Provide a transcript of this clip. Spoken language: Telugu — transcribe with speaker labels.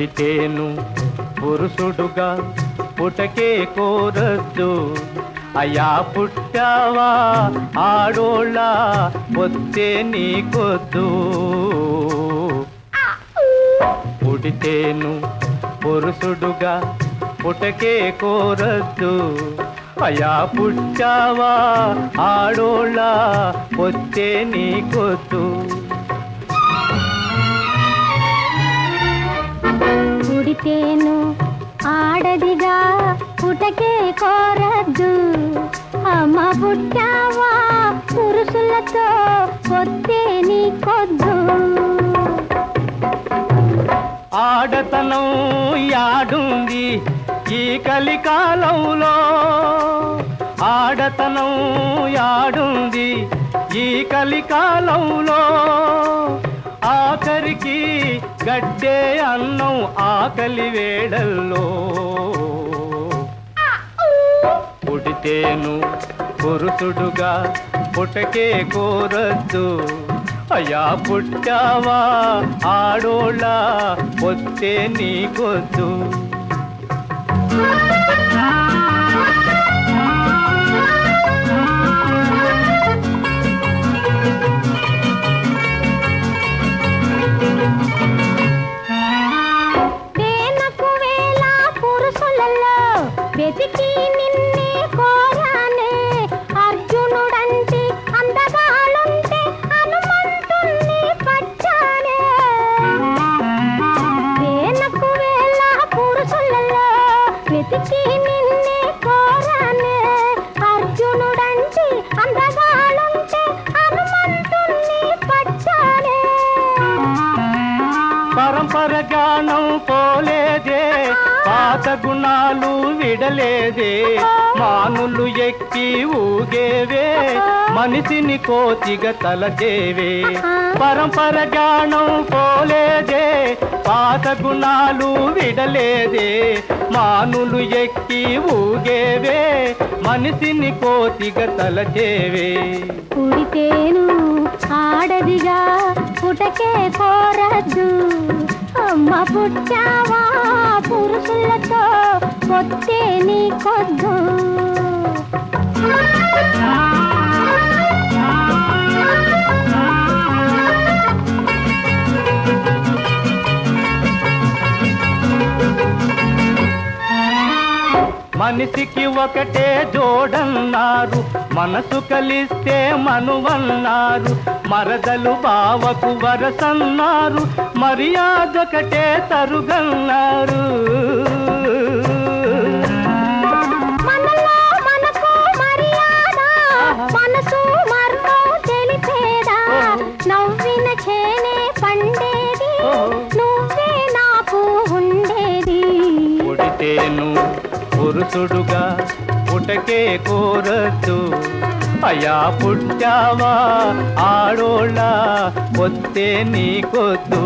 Speaker 1: పుడితేను పురుషుడుగా పుటకే కోరద్దు. అయ్యా పుట్టావా ఆడోళ్ళ పొత్తే నీకొద్దు. పుడితేను పురుషుడుగా పుటకే కోరద్దు. అయ్యా పుట్టావా ఆడోళ్ళ పొత్తే నీకొద్దు.
Speaker 2: పుడితేను ఆడదిగా పుటకే కోరద్దు. అమ్మ పుట్టావా పురుషులతో పొత్తే నీకొద్దు.
Speaker 1: ఆడతనం యాడుంది ఈ కలికాలంలో, ఆడతనం యాడుంది ఈ కలికాలంలో. ఆఖరికి గడ్డే అన్నం ఆకలి వేళల్లో. పుడితేను పురుషుడుగా పుటకే కోరద్దు. అయ్యా పుట్టావా ఆడోళ్ళ పొత్తే నీకొద్దు.
Speaker 2: వెతికి నిన్నే కోరానే అర్జునుడంటి అందగాలుంటే హనుమంతుణ్ణి పచ్చానే. వేలకు వేల పురుషులలో వెతికి నిన్నే కోరానే అర్జునుడంటి అందగాలుంటే హనుమంతుణ్ణి పచ్చానే.
Speaker 1: పరంపర జ్ఞానం పోలేదే, పాత గుణాలు విడలేదే. మానులు ఎక్కి ఊగేవే, మనిషిని కోతిగా తలచేవే. పరంపర జ్ఞానం పోలేదే, పాత గుణాలు విడలేదే. మానులు ఎక్కి ఊగేవే, మనిషిని కోతిగా తలచేవే.
Speaker 2: పుడితేను ఆడదిగా పుటకే కోరద్దు. అమ్మ పుట్టావా పురుషులతో పొత్తే నీకొద్దు.
Speaker 1: మనిషికి ఒకటే జోడన్నారు, మనసు కలిస్తే మనువన్నారు. మరదలు బావకు వరసన్నారు, మర్యాదొకటే తరుగన్నారు.
Speaker 2: మనలో మనకు మర్యాద, మనసు మర్మం తెలిపేదా. నవ్విన చేనే పండేది, నువ్వే నాకు ఉండేది.
Speaker 1: పుడితేను పురుషుడుగా పుటకే కోరద్దు. అయ్యా పుట్టావా ఆడోళ్ళ పొత్తే నీకొద్దు.